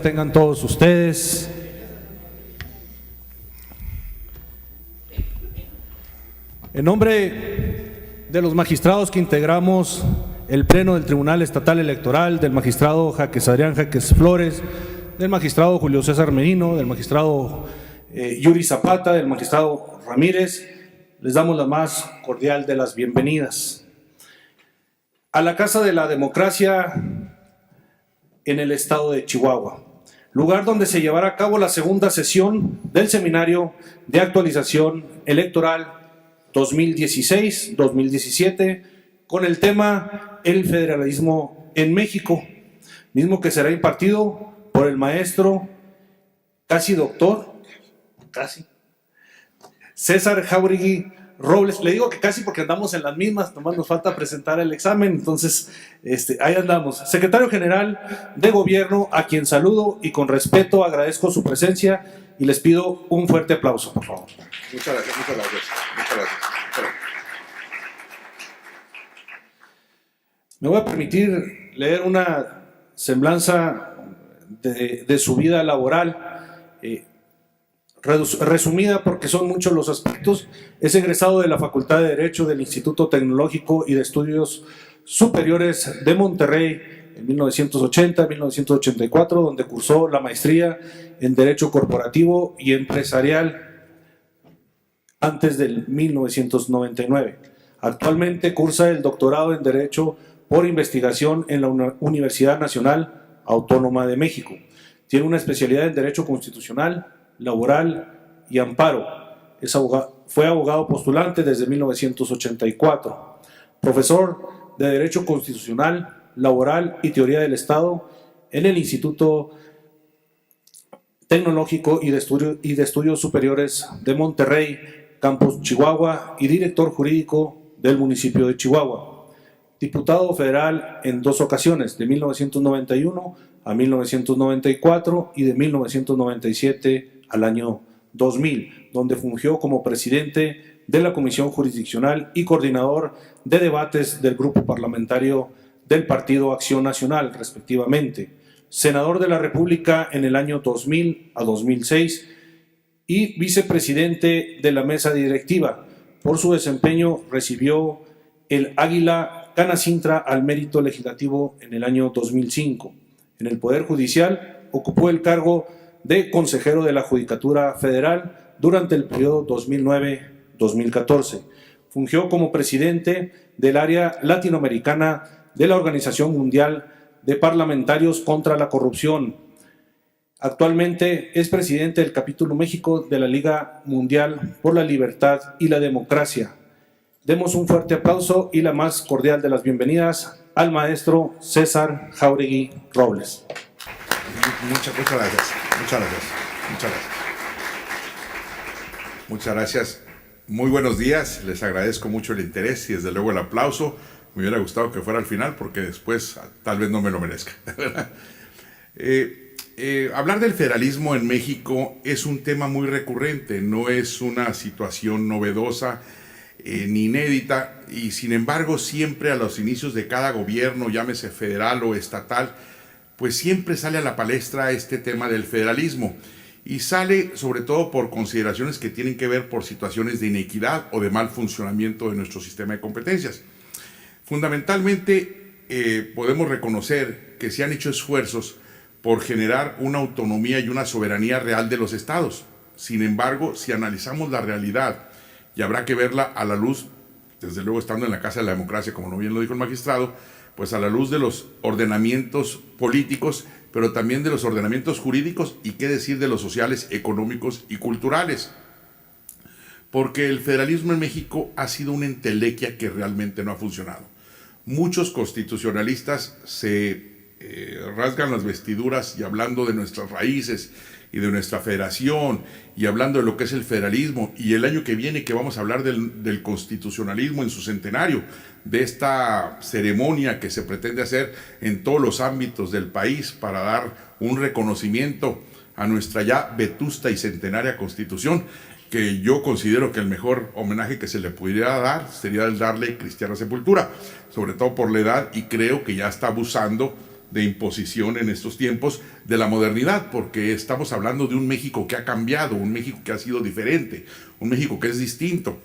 Tengan todos ustedes. En nombre de los magistrados que integramos el Pleno del Tribunal Estatal Electoral, del magistrado Jaques Adrián Jaques Flores, del magistrado Julio César Merino, del magistrado Yuri Zapata, del magistrado Ramírez, les damos la más cordial de las bienvenidas a la Casa de la Democracia en el estado de Chihuahua, lugar donde se llevará a cabo la segunda sesión del Seminario de Actualización Electoral 2016-2017 con el tema El Federalismo en México, mismo que será impartido por el maestro, casi doctor, César Jauregui Robles. Le digo que casi porque andamos en las mismas, nomás nos falta presentar el examen, entonces ahí andamos. Secretario General de Gobierno, a quien saludo y con respeto agradezco su presencia y les pido un fuerte aplauso, por favor. Muchas gracias. Me voy a permitir leer una semblanza de su vida laboral, resumida porque son muchos los aspectos. Es egresado de la Facultad de Derecho del Instituto Tecnológico y de Estudios Superiores de Monterrey en 1980-1984, donde cursó la maestría en Derecho Corporativo y Empresarial antes del 1999. Actualmente cursa el doctorado en Derecho por investigación en la Universidad Nacional Autónoma de México. Tiene una especialidad en Derecho Constitucional, Laboral y Amparo. Fue abogado postulante desde 1984. Profesor de Derecho Constitucional, Laboral y Teoría del Estado en el Instituto Tecnológico y de Estudios Superiores de Monterrey, Campus Chihuahua, y director jurídico del municipio de Chihuahua. Diputado federal en 2 ocasiones, de 1991 a 1994 y de 1997 al año 2000, donde fungió como presidente de la Comisión Jurisdiccional y coordinador de debates del Grupo Parlamentario del Partido Acción Nacional, respectivamente. Senador de la República en el año 2000 a 2006 y vicepresidente de la mesa directiva. Por su desempeño recibió el Águila Canacintra al Mérito Legislativo en el año 2005. En el Poder Judicial ocupó el cargo de consejero de la Judicatura Federal durante el periodo 2009-2014. Fungió como presidente del área latinoamericana de la Organización Mundial de Parlamentarios contra la Corrupción. Actualmente es presidente del capítulo México de la Liga Mundial por la Libertad y la Democracia. Demos un fuerte aplauso y la más cordial de las bienvenidas al maestro César Jauregui Robles. Muchas gracias. Muchas gracias. Muy buenos días. Les agradezco mucho el interés y desde luego el aplauso. Me hubiera gustado que fuera al final porque después tal vez no me lo merezca. Hablar del federalismo en México es un tema muy recurrente, no es una situación novedosa ni inédita, y sin embargo siempre a los inicios de cada gobierno, llámese federal o estatal, pues siempre sale a la palestra este tema del federalismo, y sale sobre todo por consideraciones que tienen que ver por situaciones de inequidad o de mal funcionamiento de nuestro sistema de competencias. Fundamentalmente podemos reconocer que se han hecho esfuerzos por generar una autonomía y una soberanía real de los estados. Sin embargo, si analizamos la realidad, y habrá que verla a la luz, desde luego estando en la Casa de la Democracia, como bien lo dijo el magistrado, pues a la luz de los ordenamientos políticos, pero también de los ordenamientos jurídicos y qué decir de los sociales, económicos y culturales. Porque el federalismo en México ha sido una entelequia que realmente no ha funcionado. Muchos constitucionalistas se rasgan las vestiduras y hablando de nuestras raíces y de nuestra federación y hablando de lo que es el federalismo, y el año que viene que vamos a hablar del constitucionalismo en su centenario, de esta ceremonia que se pretende hacer en todos los ámbitos del país para dar un reconocimiento a nuestra ya vetusta y centenaria Constitución, que yo considero que el mejor homenaje que se le pudiera dar sería el darle cristiana sepultura, sobre todo por la edad, y creo que ya está abusando de imposición en estos tiempos de la modernidad, porque estamos hablando de un México que ha cambiado, un México que ha sido diferente, un México que es distinto.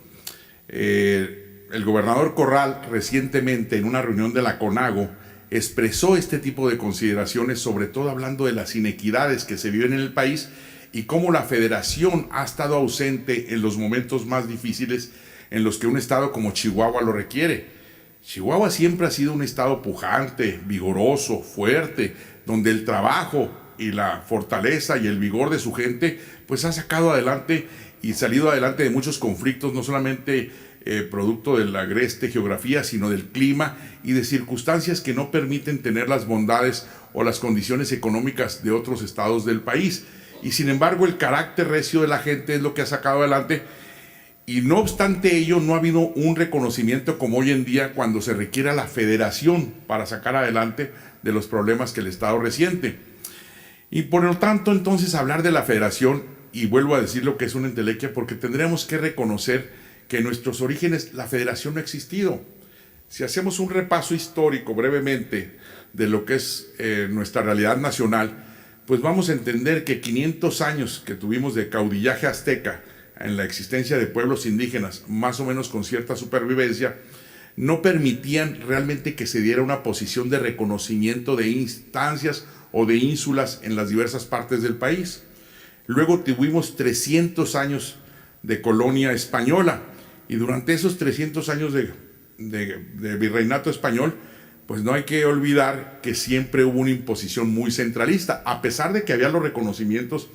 El gobernador Corral recientemente en una reunión de la CONAGO expresó este tipo de consideraciones, sobre todo hablando de las inequidades que se viven en el país y cómo la federación ha estado ausente en los momentos más difíciles en los que un estado como Chihuahua lo requiere. Chihuahua siempre ha sido un estado pujante, vigoroso, fuerte, donde el trabajo y la fortaleza y el vigor de su gente pues ha sacado adelante y salido adelante de muchos conflictos, no solamente producto de la agreste geografía, sino del clima y de circunstancias que no permiten tener las bondades o las condiciones económicas de otros estados del país. Y sin embargo el carácter recio de la gente es lo que ha sacado adelante, y no obstante ello no ha habido un reconocimiento como hoy en día cuando se requiere la federación para sacar adelante de los problemas que el estado resiente. Y por lo tanto entonces hablar de la federación, y vuelvo a decir lo que es una entelequia, porque tendremos que reconocer que en nuestros orígenes la federación no ha existido. Si hacemos un repaso histórico brevemente de lo que es nuestra realidad nacional, pues vamos a entender que 500 años que tuvimos de caudillaje azteca en la existencia de pueblos indígenas, más o menos con cierta supervivencia, no permitían realmente que se diera una posición de reconocimiento de instancias o de ínsulas en las diversas partes del país. Luego tuvimos 300 años de colonia española, y durante esos 300 años de virreinato español, pues no hay que olvidar que siempre hubo una imposición muy centralista, a pesar de que había los reconocimientos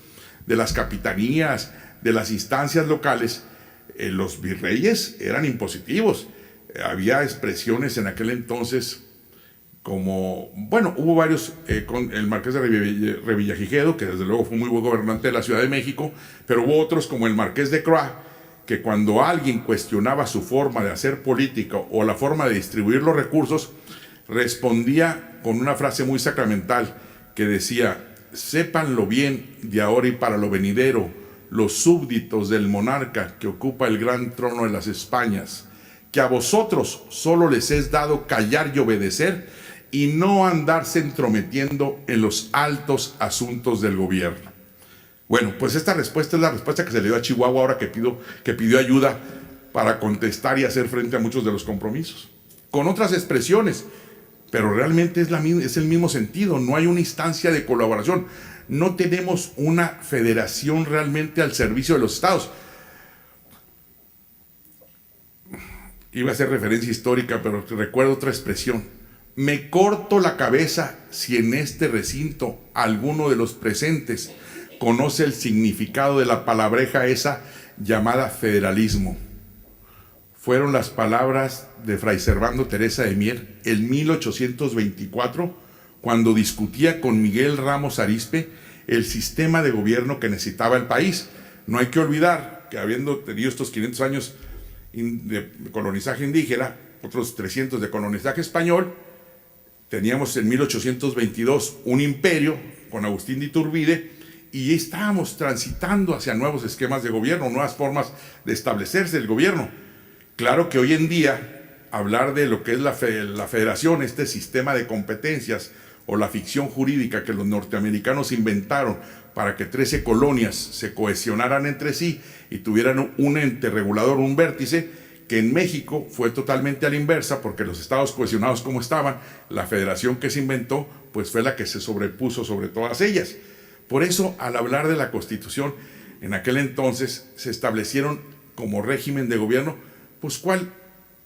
de las capitanías, de las instancias locales. Los virreyes eran impositivos. Había expresiones en aquel entonces como, bueno, hubo varios, con el marqués de Revillagigedo, que desde luego fue muy buen gobernante de la Ciudad de México, pero hubo otros como el marqués de Croix, que cuando alguien cuestionaba su forma de hacer política o la forma de distribuir los recursos, respondía con una frase muy sacramental que decía: sépanlo bien de ahora y para lo venidero, los súbditos del monarca que ocupa el gran trono de las Españas, que a vosotros solo les es dado callar y obedecer, y no andarse entrometiendo en los altos asuntos del gobierno. Bueno, pues esta respuesta es la respuesta que se le dio a Chihuahua ahora que pidió ayuda para contestar y hacer frente a muchos de los compromisos, con otras expresiones, pero realmente es el mismo sentido. No hay una instancia de colaboración, no tenemos una federación realmente al servicio de los estados. Iba a hacer referencia histórica, pero recuerdo otra expresión: me corto la cabeza si en este recinto alguno de los presentes conoce el significado de la palabreja esa llamada federalismo. Fueron las palabras de Fray Servando Teresa de Mier en 1824, cuando discutía con Miguel Ramos Arizpe el sistema de gobierno que necesitaba el país. No hay que olvidar que habiendo tenido estos 500 años de colonizaje indígena, otros 300 de colonizaje español, teníamos en 1822 un imperio con Agustín de Iturbide, y estábamos transitando hacia nuevos esquemas de gobierno, nuevas formas de establecerse el gobierno. Claro que hoy en día hablar de lo que es la federación, este sistema de competencias o la ficción jurídica que los norteamericanos inventaron para que 13 colonias se cohesionaran entre sí y tuvieran un ente regulador, un vértice, que en México fue totalmente a la inversa, porque los estados cohesionados como estaban, la federación que se inventó pues fue la que se sobrepuso sobre todas ellas. Por eso, al hablar de la Constitución, en aquel entonces se establecieron como régimen de gobierno, pues ¿cuál?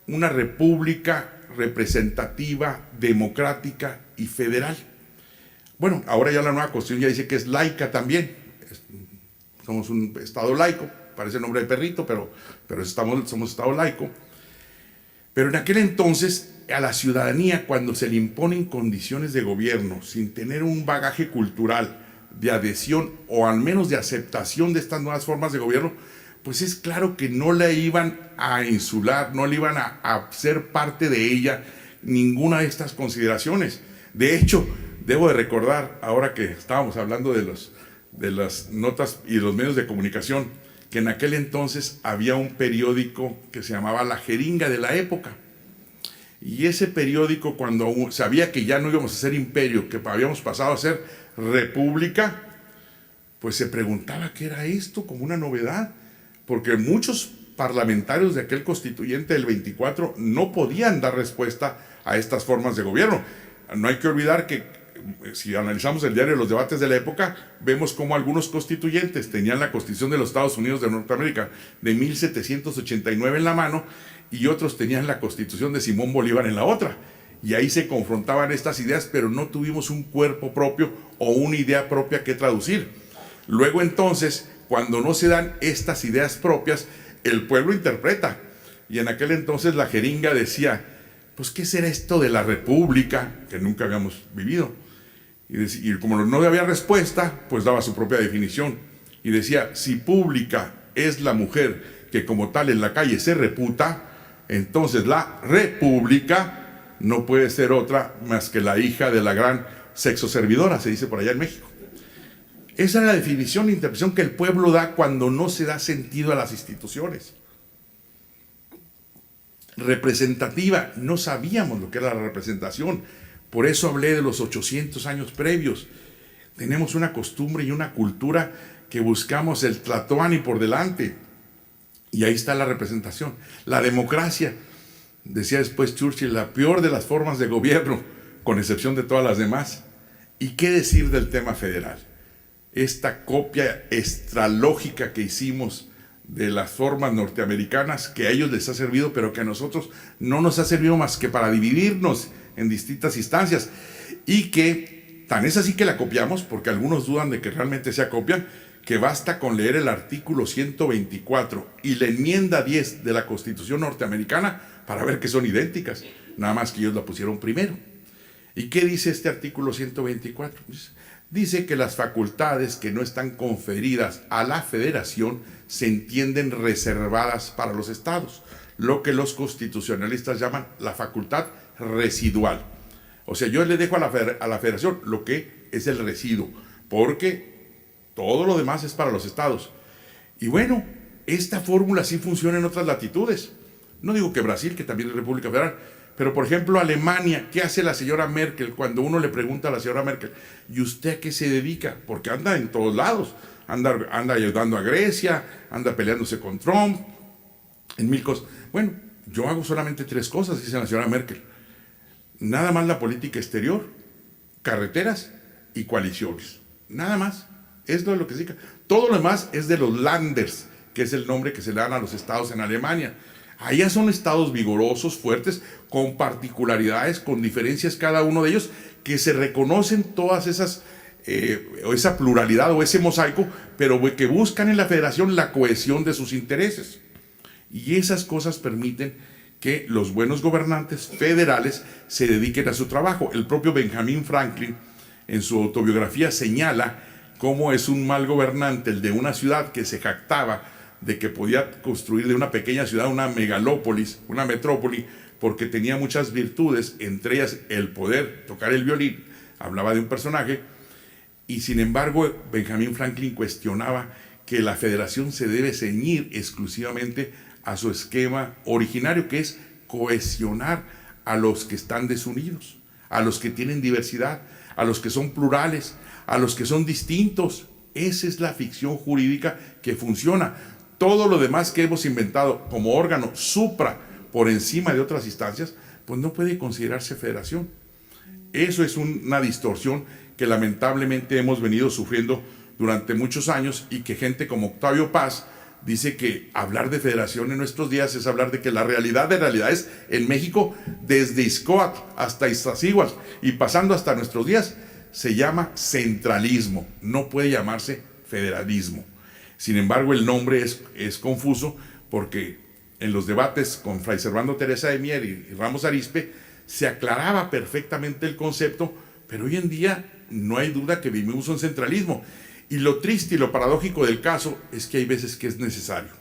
Una república representativa, democrática y federal. Bueno, ahora ya la nueva Constitución ya dice que es laica también. Somos un estado laico, parece nombre de perrito, pero somos estado laico. Pero en aquel entonces, a la ciudadanía, cuando se le imponen condiciones de gobierno sin tener un bagaje cultural de adhesión o al menos de aceptación de estas nuevas formas de gobierno, pues es claro que no la iban a insular, no le iban a ser parte de ella ninguna de estas consideraciones. De hecho, debo de recordar, ahora que estábamos hablando de las notas y los medios de comunicación, que en aquel entonces había un periódico que se llamaba La Jeringa de la época. Y ese periódico, cuando sabía que ya no íbamos a ser imperio, que habíamos pasado a ser república, pues se preguntaba qué era esto, como una novedad, porque muchos parlamentarios de aquel constituyente del 24 no podían dar respuesta a estas formas de gobierno. No hay que olvidar que si analizamos el diario de los debates de la época, vemos cómo algunos constituyentes tenían la Constitución de los Estados Unidos de Norteamérica de 1789 en la mano y otros tenían la Constitución de Simón Bolívar en la otra. Y ahí se confrontaban estas ideas, pero no tuvimos un cuerpo propio o una idea propia que traducir. Luego entonces, cuando no se dan estas ideas propias, el pueblo interpreta. Y en aquel entonces la jeringa decía, pues ¿qué será esto de la república? Que nunca habíamos vivido. Y como no había respuesta, pues daba su propia definición. Y decía, si pública es la mujer que como tal en la calle se reputa, entonces la república no puede ser otra más que la hija de la gran sexoservidora, se dice por allá en México. Esa es la definición e interpretación que el pueblo da cuando no se da sentido a las instituciones. Representativa, no sabíamos lo que era la representación. Por eso hablé de los 800 años previos. Tenemos una costumbre y una cultura que buscamos el tlatoani por delante. Y ahí está la representación. La democracia, decía después Churchill, la peor de las formas de gobierno, con excepción de todas las demás. ¿Y qué decir del tema federal? Esta copia extralógica que hicimos de las formas norteamericanas, que a ellos les ha servido, pero que a nosotros no nos ha servido más que para dividirnos en distintas instancias, y que tan es así que la copiamos, porque algunos dudan de que realmente sea copia, que basta con leer el artículo 124 y la enmienda 10 de la Constitución norteamericana para ver que son idénticas, nada más que ellos la pusieron primero. ¿Y qué dice este artículo 124? Dice que las facultades que no están conferidas a la federación se entienden reservadas para los estados, lo que los constitucionalistas llaman la facultad residual. O sea, yo le dejo a la federación lo que es el residuo, porque todo lo demás es para los estados. Y bueno, esta fórmula sí funciona en otras latitudes. No digo que Brasil, que también es República Federal, pero por ejemplo Alemania, ¿qué hace la señora Merkel cuando uno le pregunta a la señora Merkel, ¿y usted a qué se dedica? Porque anda en todos lados, anda ayudando a Grecia, anda peleándose con Trump, en mil cosas. Bueno, yo hago solamente 3 cosas, dice la señora Merkel. Nada más la política exterior, carreteras y coaliciones. Nada más. Esto es lo que se dedica. Todo lo demás es de los Landers, que es el nombre que se le dan a los estados en Alemania. Allá son estados vigorosos, fuertes, con particularidades, con diferencias cada uno de ellos, que se reconocen todas esas, esa pluralidad o ese mosaico, pero que buscan en la federación la cohesión de sus intereses. Y esas cosas permiten que los buenos gobernantes federales se dediquen a su trabajo. El propio Benjamin Franklin, en su autobiografía, señala cómo es un mal gobernante el de una ciudad que se jactaba de que podía construir de una pequeña ciudad una megalópolis, una metrópoli, porque tenía muchas virtudes, entre ellas el poder tocar el violín. Hablaba de un personaje, y sin embargo Benjamin Franklin cuestionaba que la federación se debe ceñir exclusivamente a su esquema originario, que es cohesionar a los que están desunidos, a los que tienen diversidad, a los que son plurales, a los que son distintos. Esa es la ficción jurídica que funciona. Todo lo demás que hemos inventado como órgano supra por encima de otras instancias, pues no puede considerarse federación. Eso es una distorsión que lamentablemente hemos venido sufriendo durante muchos años, y que gente como Octavio Paz dice que hablar de federación en nuestros días es hablar de que la realidad de realidades en México, desde Ixcoatl hasta Iztaccíhuatl y pasando hasta nuestros días, se llama centralismo, no puede llamarse federalismo. Sin embargo, el nombre es confuso, porque en los debates con Fray Servando Teresa de Mier y Ramos Arizpe se aclaraba perfectamente el concepto, pero hoy en día no hay duda que vivimos un centralismo. Y lo triste y lo paradójico del caso es que hay veces que es necesario.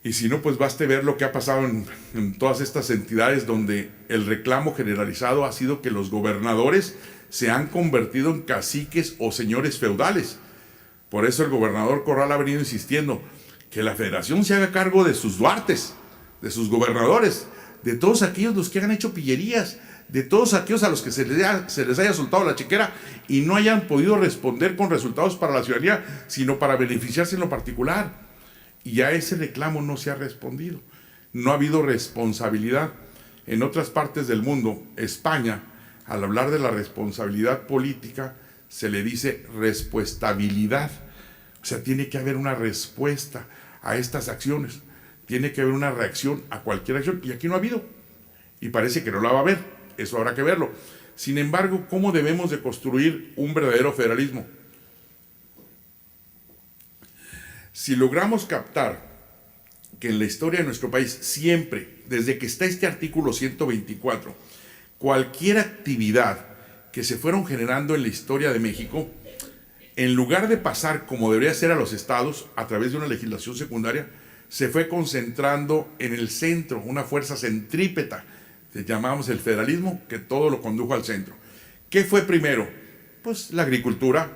Y si no, pues baste ver lo que ha pasado en todas estas entidades donde el reclamo generalizado ha sido que los gobernadores se han convertido en caciques o señores feudales. Por eso el gobernador Corral ha venido insistiendo que la federación se haga cargo de sus duartes, de sus gobernadores. de todos aquellos los que han hecho pillerías, de todos aquellos a los que se les haya soltado la chequera y no hayan podido responder con resultados para la ciudadanía, sino para beneficiarse en lo particular. Y a ese reclamo no se ha respondido. No ha habido responsabilidad. En otras partes del mundo, España, al hablar de la responsabilidad política, se le dice respuestabilidad. O sea, tiene que haber una respuesta a estas acciones. Tiene que haber una reacción a cualquier acción. Y aquí no ha habido. Y parece que no la va a haber. Eso habrá que verlo. Sin embargo, ¿cómo debemos de construir un verdadero federalismo? Si logramos captar que en la historia de nuestro país siempre, desde que está este artículo 124, cualquier actividad que se fueron generando en la historia de México, en lugar de pasar como debería ser a los estados a través de una legislación secundaria, se fue concentrando en el centro, una fuerza centrípeta, que llamamos el federalismo, que todo lo condujo al centro. ¿Qué fue primero? Pues la agricultura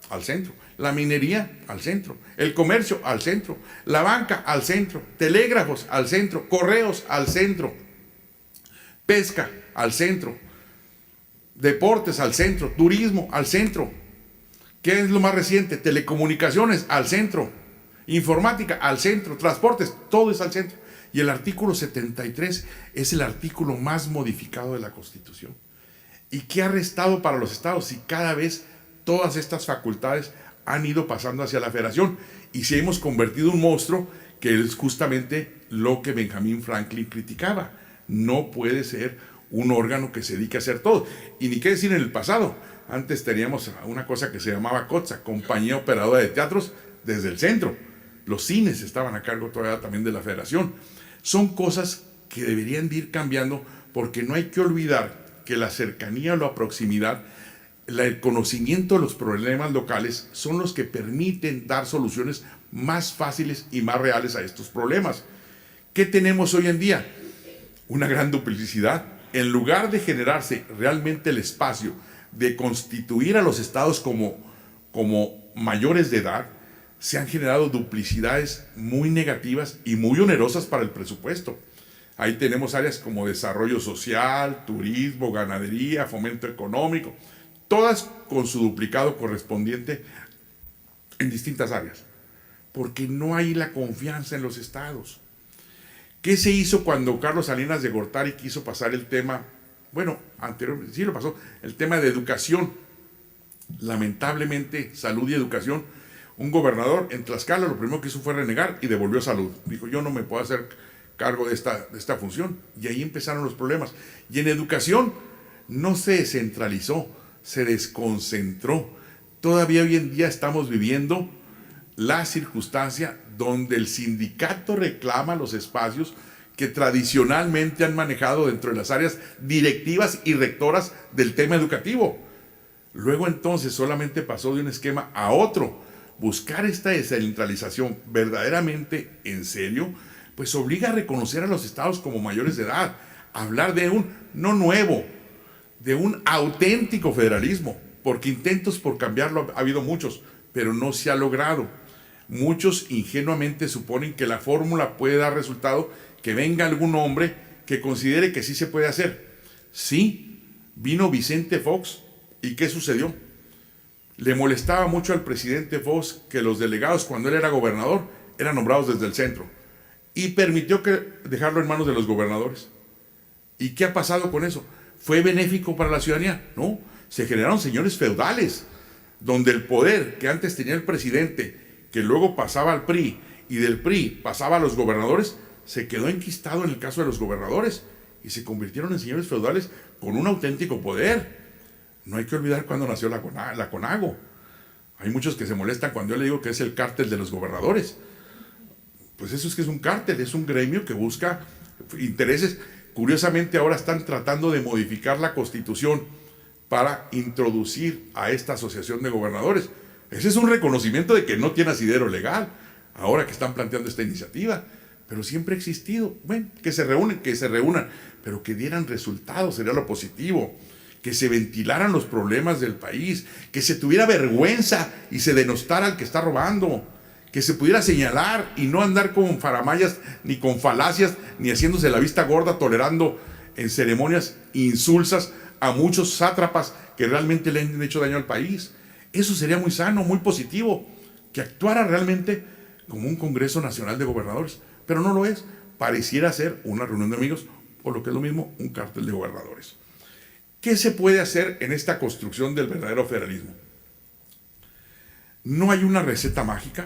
al centro, la minería al centro, el comercio al centro, la banca al centro, telégrafos al centro, correos al centro, pesca al centro, deportes al centro, turismo al centro. ¿Qué es lo más reciente? Telecomunicaciones al centro, informática al centro, transportes, todo es al centro. Y el artículo 73 es el artículo más modificado de la Constitución. ¿Y qué ha restado para los estados si cada vez todas estas facultades han ido pasando hacia la federación? Y si hemos convertido un monstruo, que es justamente lo que Benjamin Franklin criticaba. No puede ser un órgano que se dedique a hacer todo. Y ni qué decir en el pasado. Antes teníamos una cosa que se llamaba COTSA, Compañía Operadora de Teatros, desde el centro. Los cines estaban a cargo todavía también de la federación. Son cosas que deberían de ir cambiando, porque no hay que olvidar que la cercanía o la proximidad, el conocimiento de los problemas locales son los que permiten dar soluciones más fáciles y más reales a estos problemas. ¿Qué tenemos hoy en día? Una gran duplicidad. En lugar de generarse realmente el espacio de constituir a los estados como mayores de edad, se han generado duplicidades muy negativas y muy onerosas para el presupuesto. Ahí tenemos áreas como desarrollo social, turismo, ganadería, fomento económico, todas con su duplicado correspondiente en distintas áreas, porque no hay la confianza en los estados. ¿Qué se hizo cuando Carlos Salinas de Gortari quiso pasar el tema? Bueno, anteriormente sí lo pasó, el tema de educación. Lamentablemente, salud y educación, un gobernador en Tlaxcala lo primero que hizo fue renegar y devolvió salud. Dijo, yo no me puedo hacer cargo de esta función. Y ahí empezaron los problemas. Y en educación no se descentralizó, se desconcentró. Todavía hoy en día estamos viviendo la circunstancia donde el sindicato reclama los espacios que tradicionalmente han manejado dentro de las áreas directivas y rectoras del tema educativo. Luego entonces solamente pasó de un esquema a otro. Buscar esta descentralización verdaderamente en serio, pues obliga a reconocer a los estados como mayores de edad, hablar de un, no nuevo, de un auténtico federalismo, porque intentos por cambiarlo ha habido muchos, pero no se ha logrado. Muchos ingenuamente suponen que la fórmula puede dar resultado, que venga algún hombre que considere que sí se puede hacer. Sí, vino Vicente Fox, ¿y qué sucedió? Le molestaba mucho al presidente Fox que los delegados, cuando él era gobernador, eran nombrados desde el centro, y permitió dejarlo en manos de los gobernadores. ¿Y qué ha pasado con eso? ¿Fue benéfico para la ciudadanía? No, se generaron señores feudales, donde el poder que antes tenía el presidente, que luego pasaba al PRI, y del PRI pasaba a los gobernadores, se quedó enquistado en el caso de los gobernadores, y se convirtieron en señores feudales con un auténtico poder. No hay que olvidar cuando nació la CONAGO. Hay muchos que se molestan cuando yo le digo que es el cártel de los gobernadores. Pues eso es que es un cártel, es un gremio que busca intereses. Curiosamente ahora están tratando de modificar la Constitución para introducir a esta asociación de gobernadores. Ese es un reconocimiento de que no tiene asidero legal, ahora que están planteando esta iniciativa. Pero siempre ha existido. Bueno, que se reúnan, pero que dieran resultados, sería lo positivo. Que se ventilaran los problemas del país, que se tuviera vergüenza y se denostara al que está robando, que se pudiera señalar y no andar con faramayas, ni con falacias, ni haciéndose la vista gorda, tolerando en ceremonias insulsas a muchos sátrapas que realmente le han hecho daño al país. Eso sería muy sano, muy positivo, que actuara realmente como un Congreso Nacional de Gobernadores, pero no lo es. Pareciera ser una reunión de amigos, o lo que es lo mismo, un cártel de gobernadores. ¿Qué se puede hacer en esta construcción del verdadero federalismo? No hay una receta mágica,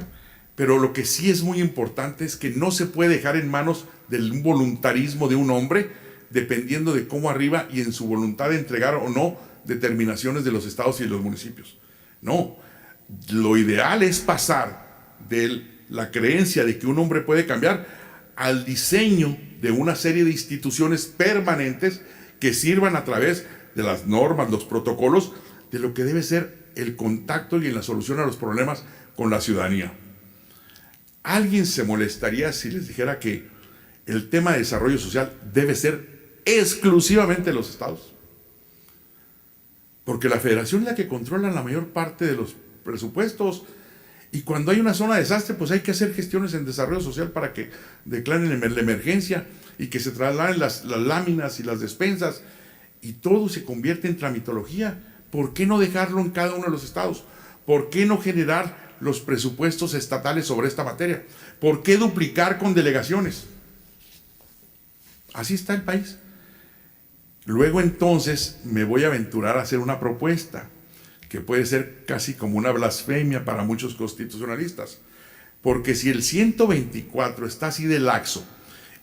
pero lo que sí es muy importante es que no se puede dejar en manos del voluntarismo de un hombre, dependiendo de cómo arriba y en su voluntad de entregar o no determinaciones de los estados y de los municipios. No, lo ideal es pasar de la creencia de que un hombre puede cambiar al diseño de una serie de instituciones permanentes que sirvan a través de las normas, los protocolos, de lo que debe ser el contacto y la solución a los problemas con la ciudadanía. ¿Alguien se molestaría si les dijera que el tema de desarrollo social debe ser exclusivamente de los estados? Porque la federación es la que controla la mayor parte de los presupuestos, y cuando hay una zona de desastre, pues hay que hacer gestiones en desarrollo social para que declaren la emergencia y que se trasladen las láminas y las despensas, y todo se convierte en tramitología. ¿Por qué no dejarlo en cada uno de los estados? ¿Por qué no generar los presupuestos estatales sobre esta materia? ¿Por qué duplicar con delegaciones? Así está el país. Luego entonces me voy a aventurar a hacer una propuesta que puede ser casi como una blasfemia para muchos constitucionalistas. Porque si el 124 está así de laxo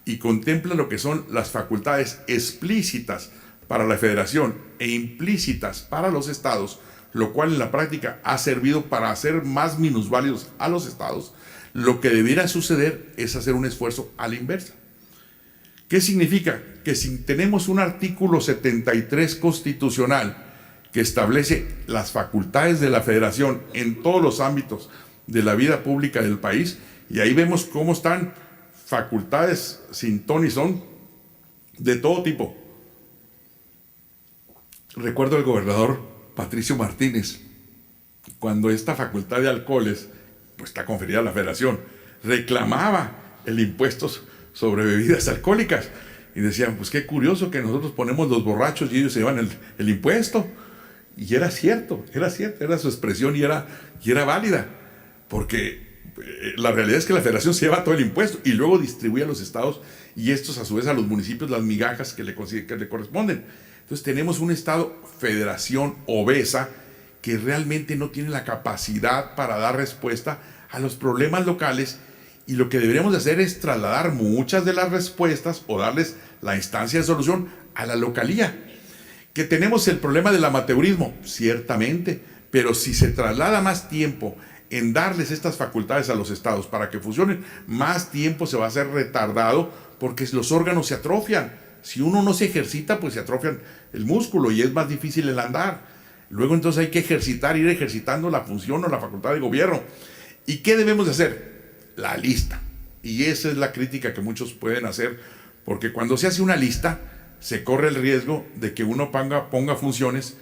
y contempla lo que son las facultades explícitas para la federación e implícitas para los estados, lo cual en la práctica ha servido para hacer más minusválidos a los estados, lo que debiera suceder es hacer un esfuerzo a la inversa. ¿Qué significa? Que si tenemos un artículo 73 constitucional que establece las facultades de la federación en todos los ámbitos de la vida pública del país, y ahí vemos cómo están facultades sin ton y son de todo tipo. Recuerdo al gobernador Patricio Martínez, cuando esta facultad de alcoholes, pues está conferida a la federación, reclamaba el impuesto sobre bebidas alcohólicas, y decían, pues qué curioso que nosotros ponemos los borrachos y ellos se llevan el impuesto. Y era cierto, era su expresión y era válida, porque la realidad es que la federación se lleva todo el impuesto y luego distribuye a los estados y estos a su vez a los municipios las migajas que le corresponden. Entonces tenemos un estado federación obesa que realmente no tiene la capacidad para dar respuesta a los problemas locales, y lo que deberíamos hacer es trasladar muchas de las respuestas o darles la instancia de solución a la localía. Que tenemos el problema del amateurismo, ciertamente, pero si se traslada más tiempo en darles estas facultades a los estados para que funcionen, más tiempo se va a hacer retardado porque los órganos se atrofian. Si uno no se ejercita, pues se atrofian el músculo y es más difícil el andar. Luego entonces hay que ir ejercitando la función o la facultad de gobierno. ¿Y qué debemos de hacer? La lista. Y esa es la crítica que muchos pueden hacer, porque cuando se hace una lista, se corre el riesgo de que uno ponga funciones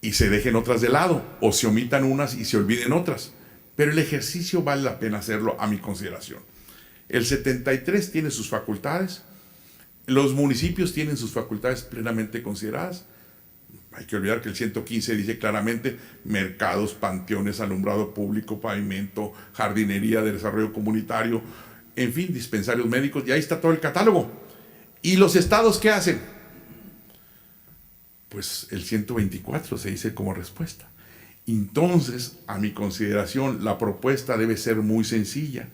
y se dejen otras de lado, o se omitan unas y se olviden otras. Pero el ejercicio vale la pena hacerlo, a mi consideración. El 73 tiene sus facultades, los municipios tienen sus facultades plenamente consideradas. Hay que olvidar que el 115 dice claramente mercados, panteones, alumbrado público, pavimento, jardinería, de desarrollo comunitario, en fin, dispensarios médicos, y ahí está todo el catálogo. ¿Y los estados qué hacen? Pues el 124 se dice como respuesta. Entonces, a mi consideración, la propuesta debe ser muy sencilla.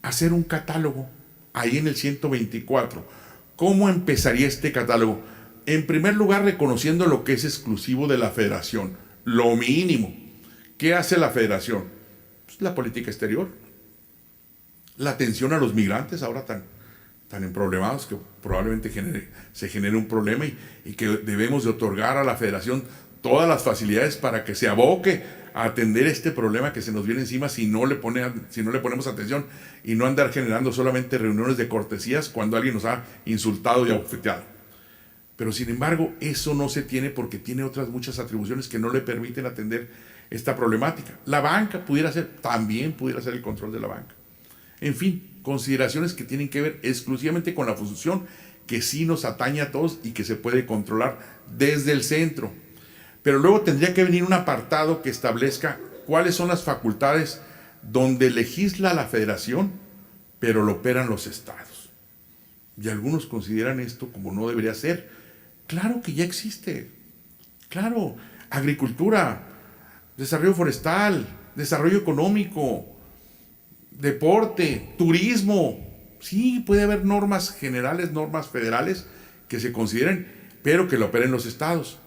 Hacer un catálogo ahí en el 124. ¿Cómo empezaría este catálogo? En primer lugar, reconociendo lo que es exclusivo de la federación, lo mínimo. ¿Qué hace la federación? Pues la política exterior, la atención a los migrantes, ahora tan emproblemados que probablemente se genere un problema, y que debemos de otorgar a la federación todas las facilidades para que se aboque a atender este problema que se nos viene encima si no le ponemos atención, y no andar generando solamente reuniones de cortesías cuando alguien nos ha insultado y abofeteado. Pero sin embargo, eso no se tiene porque tiene otras muchas atribuciones que no le permiten atender esta problemática. La banca también pudiera ser el control de la banca. En fin, consideraciones que tienen que ver exclusivamente con la función que sí nos atañe a todos y que se puede controlar desde el centro. Pero luego tendría que venir un apartado que establezca cuáles son las facultades donde legisla la federación, pero lo operan los estados. Y algunos consideran esto como no debería ser. Claro que ya existe. Claro, agricultura, desarrollo forestal, desarrollo económico, deporte, turismo. Sí, puede haber normas generales, normas federales que se consideren, pero que lo operen los estados.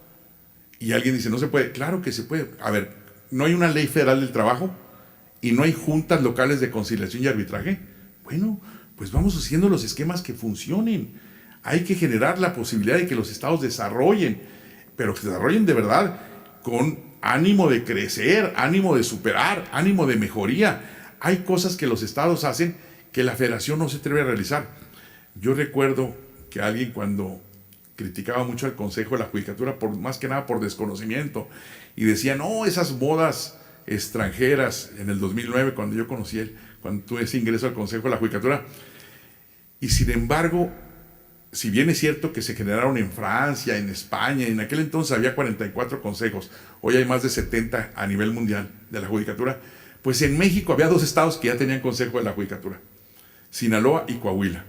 Y alguien dice, no se puede. Claro que se puede. A ver, no hay una ley federal del trabajo y no hay juntas locales de conciliación y arbitraje. Bueno, pues vamos haciendo los esquemas que funcionen. Hay que generar la posibilidad de que los estados desarrollen, pero que se desarrollen de verdad con ánimo de crecer, ánimo de superar, ánimo de mejoría. Hay cosas que los estados hacen que la federación no se atreve a realizar. Yo recuerdo que alguien, cuando criticaba mucho al Consejo de la Judicatura, más que nada por desconocimiento, y decía, no, esas bodas extranjeras, en el 2009, cuando yo conocí cuando tuve ese ingreso al Consejo de la Judicatura, y sin embargo, si bien es cierto que se generaron en Francia, en España, en aquel entonces había 44 consejos, hoy hay más de 70 a nivel mundial de la Judicatura, pues en México había 2 estados que ya tenían Consejo de la Judicatura, Sinaloa y Coahuila.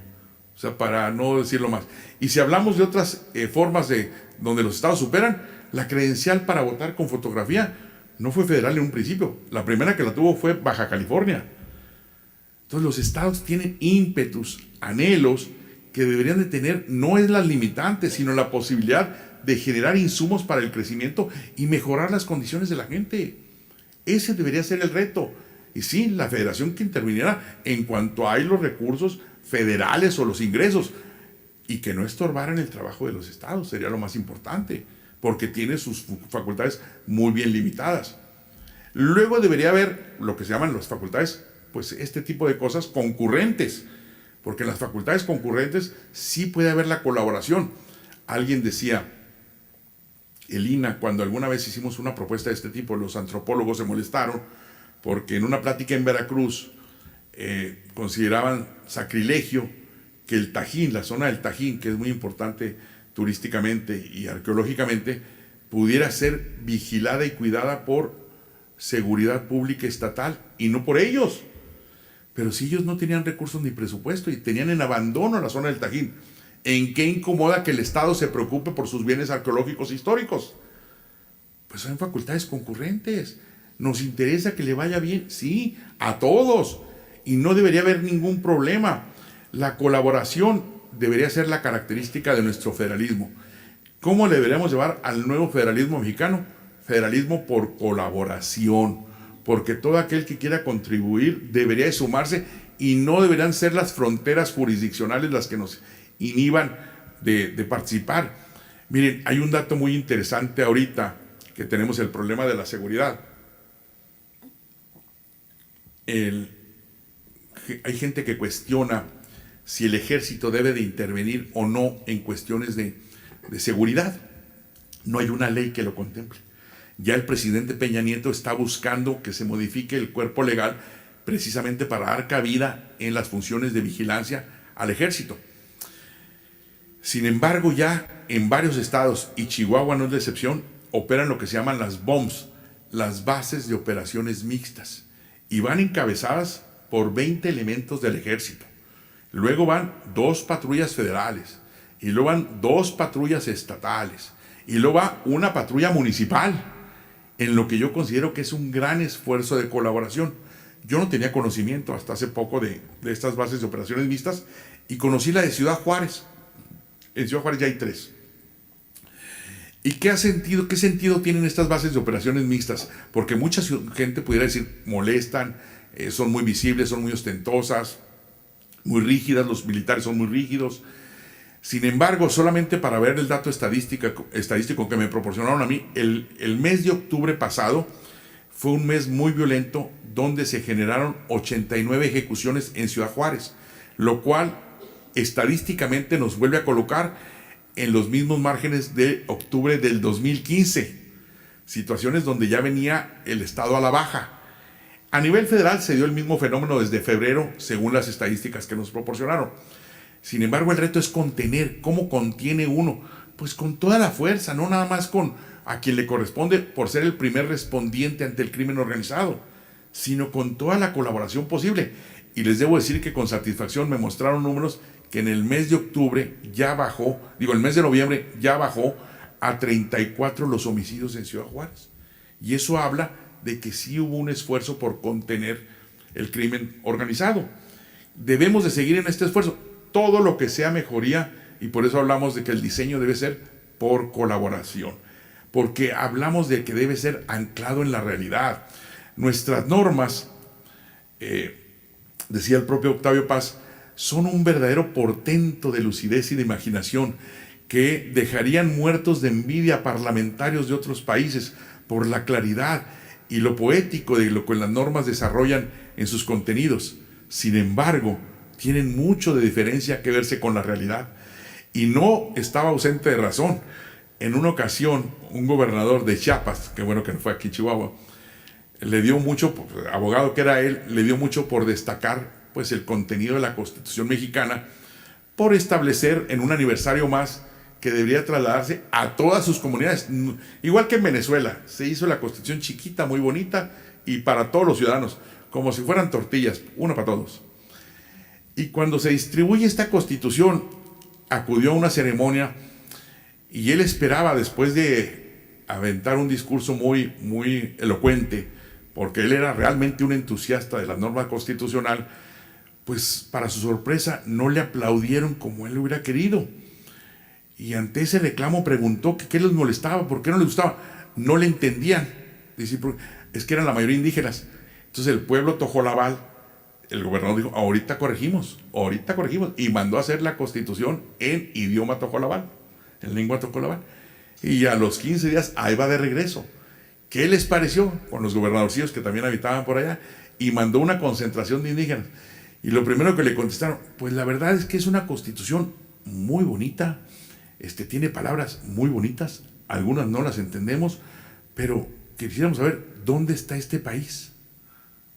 O sea, para no decirlo más. Y si hablamos de otras formas de donde los estados superan, la credencial para votar con fotografía no fue federal en un principio. La primera que la tuvo fue Baja California. Entonces los estados tienen ímpetus, anhelos, que deberían de tener, no es las limitantes, sino la posibilidad de generar insumos para el crecimiento y mejorar las condiciones de la gente. Ese debería ser el reto. Y sí, la federación que interviniera en cuanto hay los recursos federales o los ingresos, y que no estorbaran el trabajo de los estados, sería lo más importante, porque tiene sus facultades muy bien limitadas. Luego debería haber lo que se llaman las facultades, pues este tipo de cosas concurrentes, porque en las facultades concurrentes sí puede haber la colaboración. Alguien decía, el INAH, cuando alguna vez hicimos una propuesta de este tipo, los antropólogos se molestaron, porque en una plática en Veracruz consideraban sacrilegio que el Tajín, la zona del Tajín, que es muy importante turísticamente y arqueológicamente, pudiera ser vigilada y cuidada por seguridad pública estatal y no por ellos. Pero si ellos no tenían recursos ni presupuesto y tenían en abandono la zona del Tajín, ¿en qué incomoda que el Estado se preocupe por sus bienes arqueológicos históricos? Pues son facultades concurrentes. ¿Nos interesa que le vaya bien? Sí, a todos. Y no debería haber ningún problema. La colaboración debería ser la característica de nuestro federalismo. ¿Cómo le deberíamos llevar al nuevo federalismo mexicano? Federalismo por colaboración, porque todo aquel que quiera contribuir debería de sumarse y no deberían ser las fronteras jurisdiccionales las que nos inhiban de participar. Miren, hay un dato muy interesante ahorita que tenemos el problema de la seguridad. Hay gente que cuestiona si el ejército debe de intervenir o no en cuestiones de seguridad. No hay una ley que lo contemple. Ya el presidente Peña Nieto está buscando que se modifique el cuerpo legal precisamente para dar cabida en las funciones de vigilancia al ejército. Sin embargo, ya en varios estados, y Chihuahua no es la excepción, operan lo que se llaman las BOMS, las bases de operaciones mixtas, y van encabezadas por 20 elementos del ejército. Luego van 2 patrullas federales, y luego van 2 patrullas estatales, y luego va una patrulla municipal, en lo que yo considero que es un gran esfuerzo de colaboración. Yo no tenía conocimiento hasta hace poco de estas bases de operaciones mixtas, y conocí la de Ciudad Juárez. En Ciudad Juárez ya hay 3. ¿Y qué sentido tienen estas bases de operaciones mixtas? Porque mucha gente pudiera decir, molestan, son muy visibles, son muy ostentosas, muy rígidas, los militares son muy rígidos. Sin embargo, solamente para ver el dato estadístico que me proporcionaron a mí, el mes de octubre pasado fue un mes muy violento donde se generaron 89 ejecuciones en Ciudad Juárez, lo cual estadísticamente nos vuelve a colocar en los mismos márgenes de octubre del 2015. situaciones donde ya venía el Estado a la baja. A nivel federal se dio el mismo fenómeno desde febrero, según las estadísticas que nos proporcionaron. Sin embargo, el reto es contener. ¿Cómo contiene uno? Pues con toda la fuerza, no nada más con a quien le corresponde por ser el primer respondiente ante el crimen organizado, sino con toda la colaboración posible. Y les debo decir que con satisfacción me mostraron números que en el mes de octubre ya bajó, el mes de noviembre ya bajó a 34 los homicidios en Ciudad Juárez. Y eso habla de que sí hubo un esfuerzo por contener el crimen organizado. Debemos de seguir en este esfuerzo, todo lo que sea mejoría, y por eso hablamos de que el diseño debe ser por colaboración, porque hablamos de que debe ser anclado en la realidad. Nuestras normas, decía el propio Octavio Paz, son un verdadero portento de lucidez y de imaginación que dejarían muertos de envidia parlamentarios de otros países por la claridad y lo poético de lo que las normas desarrollan en sus contenidos. Sin embargo, tienen mucho de diferencia que verse con la realidad. Y no estaba ausente de razón. En una ocasión, un gobernador de Chiapas, que bueno que no fue aquí en Chihuahua, le dio mucho, abogado que era él, le dio mucho por destacar pues el contenido de la Constitución mexicana, por establecer en un aniversario más que debería trasladarse a todas sus comunidades. Igual que en Venezuela, se hizo la Constitución chiquita, muy bonita, y para todos los ciudadanos, como si fueran tortillas, una para todos. Y cuando se distribuye esta Constitución, acudió a una ceremonia, y él esperaba, después de aventar un discurso muy, muy elocuente, porque él era realmente un entusiasta de la norma constitucional, pues para su sorpresa no le aplaudieron como él hubiera querido. Y ante ese reclamo preguntó qué les molestaba, por qué no les gustaba. No le entendían. Dice, es que eran la mayoría indígenas. Entonces el pueblo Tojolabal, el gobernador dijo, ahorita corregimos. Y mandó a hacer la Constitución en idioma Tojolabal, en lengua Tojolabal. Y a los 15 días, ahí va de regreso. ¿Qué les pareció? Con los gobernadorcillos que también habitaban por allá. Y mandó una concentración de indígenas. Y lo primero que le contestaron, pues la verdad es que es una Constitución muy bonita. Tiene palabras muy bonitas, algunas no las entendemos, pero quisiéramos saber dónde está este país,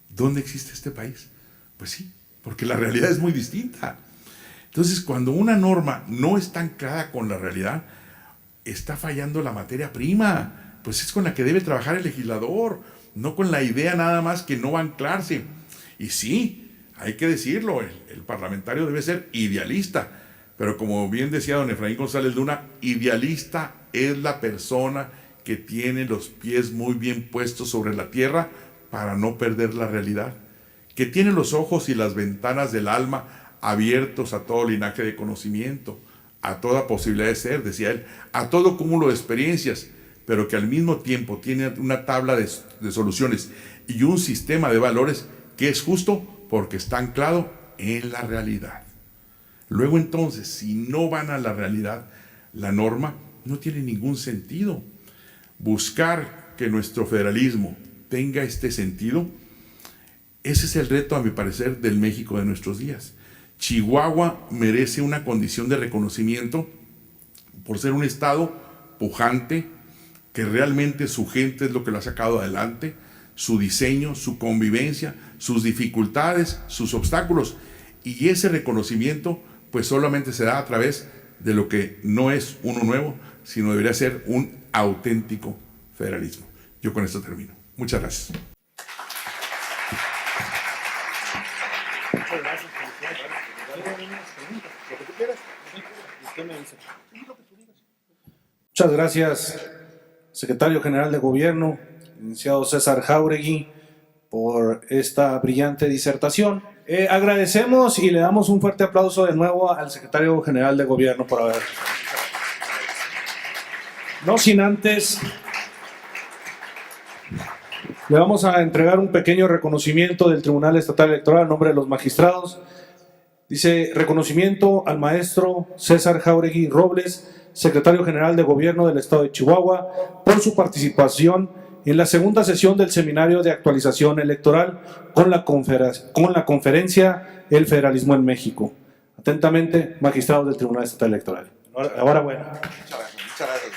dónde existe este país. Pues sí, porque la realidad es muy distinta. Entonces, cuando una norma no está anclada con la realidad, está fallando la materia prima, pues es con la que debe trabajar el legislador, no con la idea nada más que no va a anclarse. Y sí, hay que decirlo, el parlamentario debe ser idealista. Pero como bien decía don Efraín González Luna, idealista es la persona que tiene los pies muy bien puestos sobre la tierra para no perder la realidad, que tiene los ojos y las ventanas del alma abiertos a todo linaje de conocimiento, a toda posibilidad de ser, decía él, a todo cúmulo de experiencias, pero que al mismo tiempo tiene una tabla de soluciones y un sistema de valores que es justo porque está anclado en la realidad. Luego entonces, si no van a la realidad, la norma no tiene ningún sentido. Buscar que nuestro federalismo tenga este sentido, ese es el reto, a mi parecer, del México de nuestros días. Chihuahua merece una condición de reconocimiento por ser un estado pujante, que realmente su gente es lo que lo ha sacado adelante, su diseño, su convivencia, sus dificultades, sus obstáculos, y ese reconocimiento pues solamente se da a través de lo que no es uno nuevo, sino debería ser un auténtico federalismo. Yo con esto termino. Muchas gracias. Muchas gracias, secretario general de Gobierno, licenciado César Jáuregui, por esta brillante disertación. Agradecemos y le damos un fuerte aplauso de nuevo al secretario general de Gobierno por haber. No sin antes, le vamos a entregar un pequeño reconocimiento del Tribunal Estatal Electoral a nombre de los magistrados. Dice: reconocimiento al maestro César Jáuregui Robles, secretario general de Gobierno del Estado de Chihuahua, por su participación en la segunda sesión del Seminario de Actualización Electoral con la conferencia El Federalismo en México. Atentamente, magistrados del Tribunal Estatal Electoral. Enhorabuena. Muchas gracias.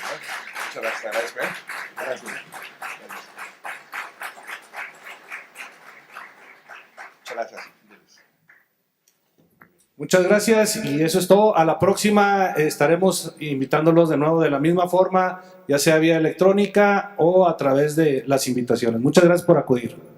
Muchas gracias. Te agradezco. Gracias. Gracias. Muchas gracias y eso es todo. A la próxima estaremos invitándolos de nuevo de la misma forma, ya sea vía electrónica o a través de las invitaciones. Muchas gracias por acudir.